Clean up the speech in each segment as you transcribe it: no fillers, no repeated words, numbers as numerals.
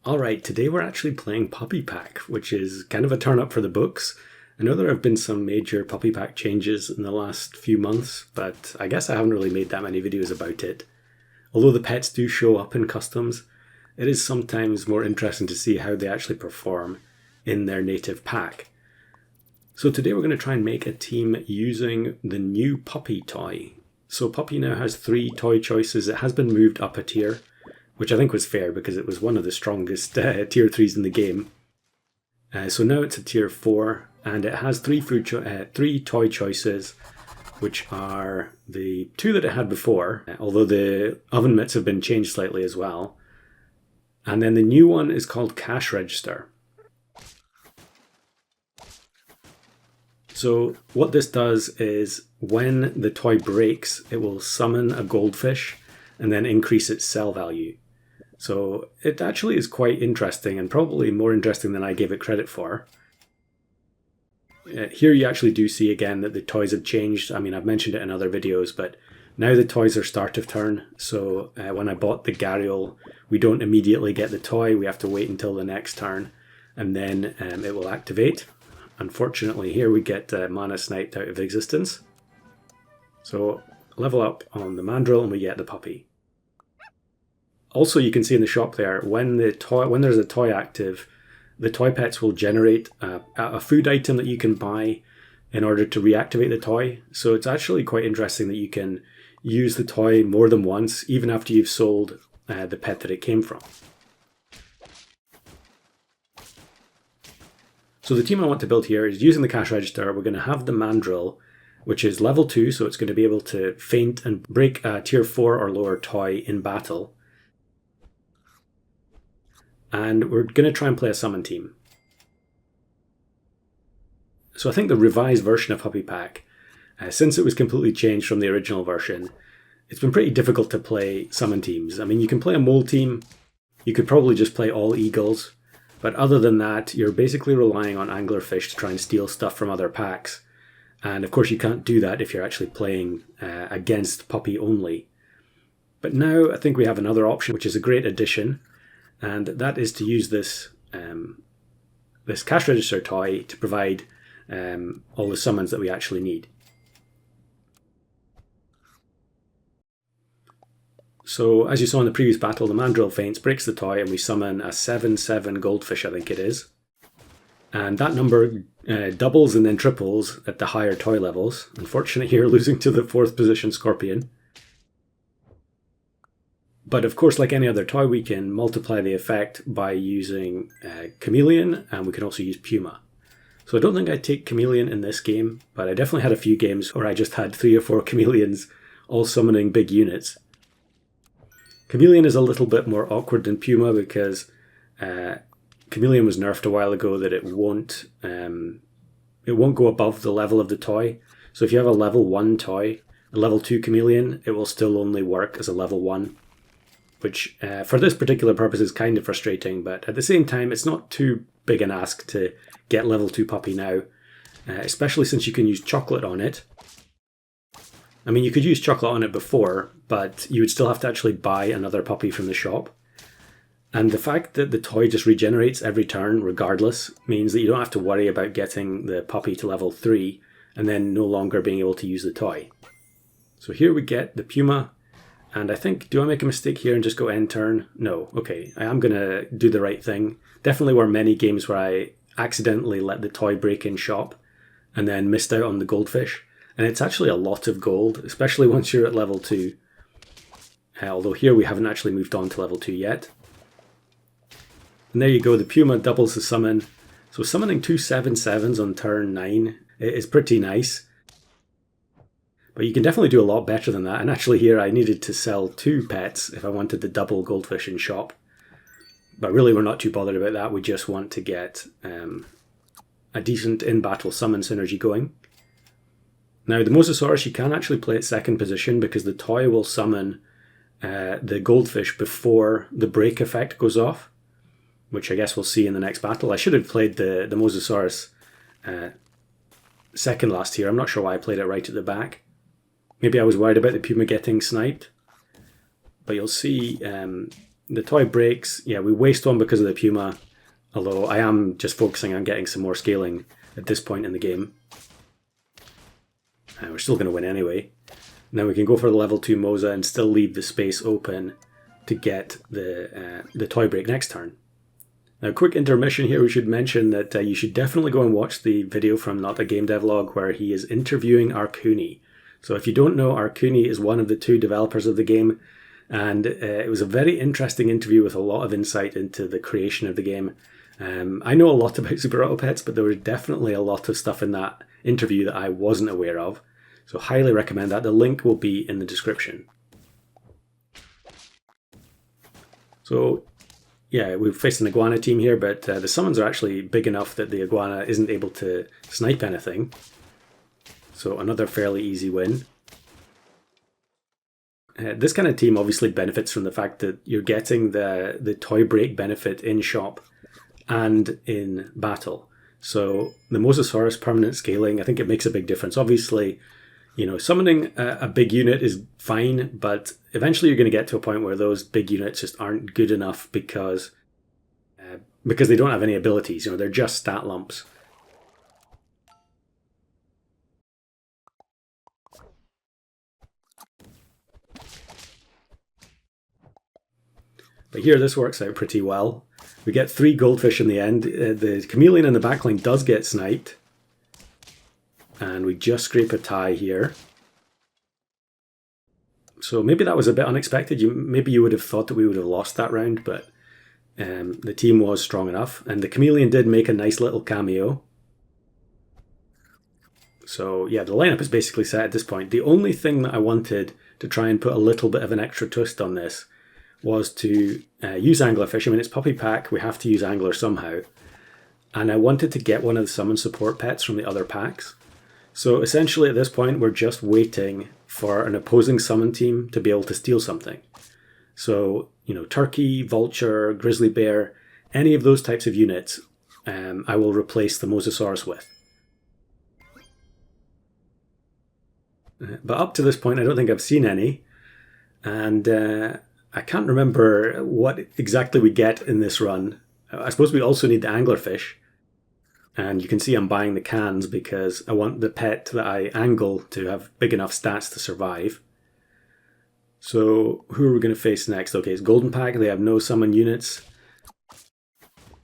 Alright, today we're actually playing Puppy Pack, which is kind of a turn up for the books. I know there have been some major Puppy Pack changes in the last few months, but I guess I haven't really made that many videos about it. Although the pets do show up in customs, it is sometimes more interesting to see how they actually perform in their native pack. So today we're going to try and make a team using the new Puppy toy. So Puppy now has 3 toy choices. It has been moved up a tier, which I think was fair because it was one of the strongest tier 3s in the game. So now it's a tier 4, and it has 3 toy choices, which are the 2 that it had before, although the oven mitts have been changed slightly as well. And then the new one is called Cash Register. So what this does is when the toy breaks, it will summon a goldfish and then increase its sell value. So it actually is quite interesting, and probably more interesting than I gave it credit for. Here you actually do see again that the toys have changed. I mean, I've mentioned it in other videos, but now the toys are start of turn. So when I bought the Gharial, we don't immediately get the toy. We have to wait until the next turn, and then it will activate. Unfortunately, here we get Mana sniped out of existence. So level up on the Mandrill and we get the puppy. Also, you can see in the shop there, when there's a toy active, the toy pets will generate a food item that you can buy in order to reactivate the toy. So it's actually quite interesting that you can use the toy more than once, even after you've sold the pet that it came from. So the team I want to build here is using the cash register. We're going to have the Mandrill, which is level 2, so it's going to be able to feint and break a tier 4 or lower toy in battle. And we're going to try and play a summon team. So I think the revised version of Puppy Pack, since it was completely changed from the original version, it's been pretty difficult to play summon teams. I mean, you can play a mole team, you could probably just play all eagles, but other than that, you're basically relying on anglerfish to try and steal stuff from other packs. And of course you can't do that if you're actually playing against Puppy only. But now I think we have another option, which is a great addition. And that is to use this this cash register toy to provide all the summons that we actually need. So as you saw in the previous battle, the Mandrill feints, breaks the toy, and we summon a 7/7 Goldfish, I think it is. And that number doubles and then triples at the higher toy levels. Unfortunately here, losing to the 4th position Scorpion. But of course, like any other toy, we can multiply the effect by using Chameleon, and we can also use Puma. So I don't think I'd take Chameleon in this game, but I definitely had a few games where I just had 3 or 4 Chameleons all summoning big units. Chameleon is a little bit more awkward than Puma because Chameleon was nerfed a while ago that it won't go above the level of the toy. So if you have a level 1 toy, a level 2 Chameleon, it will still only work as a level 1. Which for this particular purpose is kind of frustrating, but at the same time it's not too big an ask to get level 2 Puppy now, especially since you can use chocolate on it. I mean, you could use chocolate on it before, but you would still have to actually buy another puppy from the shop. And the fact that the toy just regenerates every turn regardless means that you don't have to worry about getting the puppy to level 3 and then no longer being able to use the toy. So here we get the Puma. And I think, do I make a mistake here and just go end turn? No. Okay, I am going to do the right thing. Definitely were many games where I accidentally let the toy break in shop and then missed out on the goldfish. And it's actually a lot of gold, especially once you're at level 2. Although here we haven't actually moved on to level 2 yet. And there you go, the Puma doubles the summon. So summoning 2 7/7s on turn 9 is pretty nice. But you can definitely do a lot better than that. And actually here I needed to sell 2 pets if I wanted to double goldfish in shop. But really we're not too bothered about that. We just want to get a decent in-battle summon synergy going. Now the Mosasaurus, you can actually play at 2nd position because the toy will summon the goldfish before the break effect goes off, which I guess we'll see in the next battle. I should have played the Mosasaurus second last here. I'm not sure why I played it right at the back. Maybe I was worried about the Puma getting sniped. But you'll see The toy breaks. Yeah, we waste one because of the Puma, although I am just focusing on getting some more scaling at this point in the game. We're still going to win anyway. Now we can go for the level 2 Moza and still leave the space open to get the toy break next turn. Now, quick intermission here, we should mention that you should definitely go and watch the video from Not A Game Devlog where he is interviewing Arkuni. So if you don't know, Arkuni is one of the 2 developers of the game, and it was a very interesting interview with a lot of insight into the creation of the game. I know a lot about Super Auto Pets, but there was definitely a lot of stuff in that interview that I wasn't aware of. So highly recommend that. The link will be in the description. So yeah, we've faced an iguana team here, but the summons are actually big enough that the iguana isn't able to snipe anything. So another fairly easy win. This kind of team obviously benefits from the fact that you're getting the toy break benefit in shop and in battle. So the Mosasaurus permanent scaling, I think it makes a big difference. Obviously, you know, summoning a big unit is fine, but eventually you're going to get to a point where those big units just aren't good enough because they don't have any abilities. You know, they're just stat lumps. But here this works out pretty well. We get 3 goldfish in the end. The chameleon in the backline does get sniped. And we just scrape a tie here. So maybe that was a bit unexpected. Maybe you would have thought that we would have lost that round, but the team was strong enough. And the chameleon did make a nice little cameo. So yeah, the lineup is basically set at this point. The only thing that I wanted to try and put a little bit of an extra twist on this was to use anglerfish. I mean, it's puppy pack, we have to use angler somehow. And I wanted to get one of the summon support pets from the other packs. So essentially at this point, we're just waiting for an opposing summon team to be able to steal something. So, you know, turkey, vulture, grizzly bear, any of those types of units, I will replace the Mosasaurus with. But up to this point, I don't think I've seen any. And I can't remember what exactly we get in this run. I suppose we also need the anglerfish. And you can see I'm buying the cans because I want the pet that I angle to have big enough stats to survive. So who are we going to face next? Okay, it's Golden Pack. They have no summon units.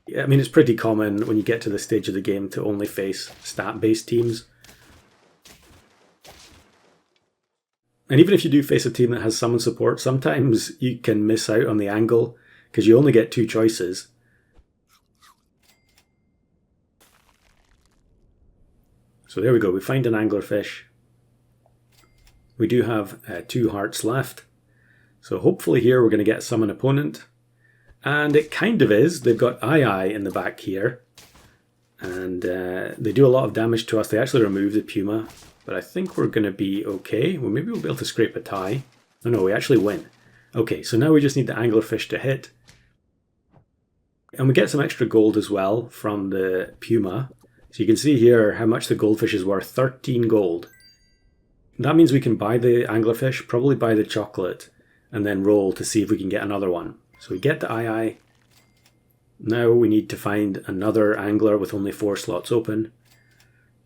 Yeah, I mean, it's pretty common when you get to this stage of the game to only face stat-based teams. And even if you do face a team that has summon support, sometimes you can miss out on the angle because you only get 2 choices. So there we go, we find an anglerfish. We do have 2 hearts left. So hopefully here we're going to get a summon opponent. And it kind of is. They've got Eye in the back here. And they do a lot of damage to us. They actually remove the Puma. But I think we're going to be okay. Well, maybe we'll be able to scrape a tie. Oh no, we actually win. Okay, so now we just need the anglerfish to hit. And we get some extra gold as well from the Puma. So you can see here how much the goldfish is worth, 13 gold. That means we can buy the anglerfish, probably buy the chocolate, and then roll to see if we can get another one. So we get the Eye. Now we need to find another angler with only 4 slots open.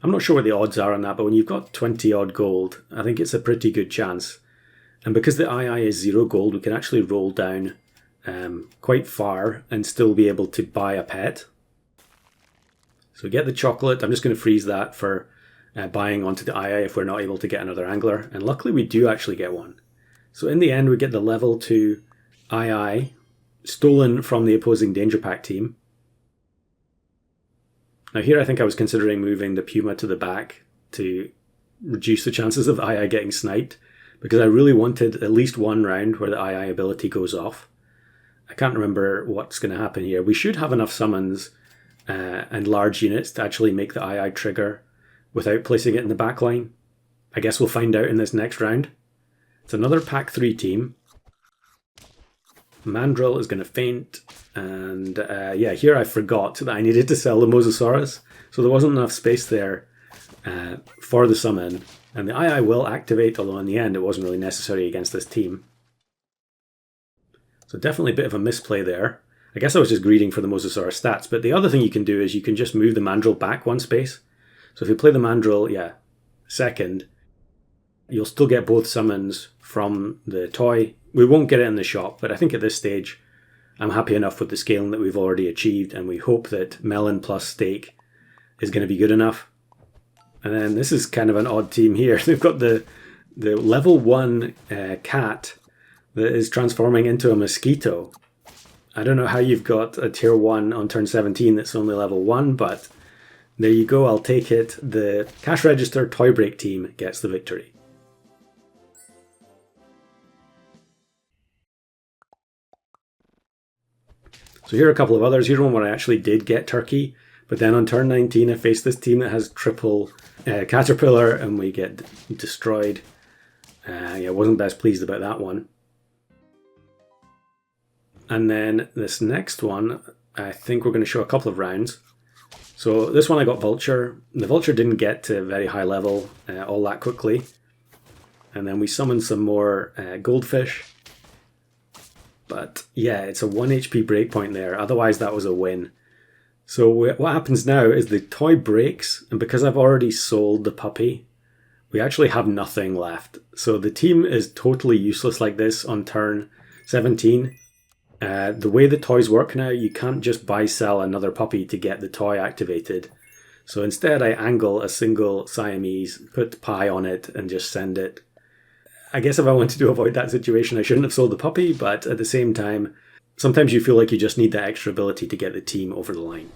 I'm not sure what the odds are on that, but when you've got 20 odd gold, I think it's a pretty good chance. And because the Eye is 0 gold, we can actually roll down quite far and still be able to buy a pet. So we get the chocolate. I'm just going to freeze that for buying onto the Eye if we're not able to get another angler. And luckily we do actually get one. So in the end we get the level 2 Eye stolen from the opposing Danger Pack team. Now here I think I was considering moving the Puma to the back to reduce the chances of Eye getting sniped, because I really wanted at least one round where the Eye ability goes off. I can't remember what's going to happen here. We should have enough summons and large units to actually make the Eye trigger without placing it in the back line. I guess we'll find out in this next round. It's another Pack 3 team. Mandrill is going to faint, and yeah, here I forgot that I needed to sell the Mosasaurus, so there wasn't enough space there for the summon, and the Eye will activate, although in the end it wasn't really necessary against this team. So definitely a bit of a misplay there. I guess I was just greeting for the Mosasaurus stats, but the other thing you can do is you can just move the Mandrill back one space. So if you play the Mandrill, second, you'll still get both summons from the toy. We won't get it in the shop, but I think at this stage, I'm happy enough with the scaling that we've already achieved, and we hope that Melon plus Steak is going to be good enough. And then this is kind of an odd team here. They've got the level 1 cat that is transforming into a mosquito. I don't know how you've got a tier 1 on turn 17 that's only level 1, but there you go, I'll take it. The Cash Register Toy Break team gets the victory. So here are a couple of others. Here's one where I actually did get Turkey, but then on turn 19 I faced this team that has triple Caterpillar and we get destroyed. Wasn't best pleased about that one. And then this next one, I think we're going to show a couple of rounds. So this one I got Vulture. The Vulture didn't get to very high level all that quickly. And then we summoned some more Goldfish. But yeah, it's a 1 HP breakpoint there. Otherwise that was a win. So what happens now is the toy breaks, and because I've already sold the puppy, we actually have nothing left. So the team is totally useless like this on turn 17. The way the toys work now, you can't just buy-sell another puppy to get the toy activated. So instead I angle a single Siamese, put pie on it, and just send it. I guess if I wanted to avoid that situation, I shouldn't have sold the puppy, but at the same time, sometimes you feel like you just need that extra ability to get the team over the line.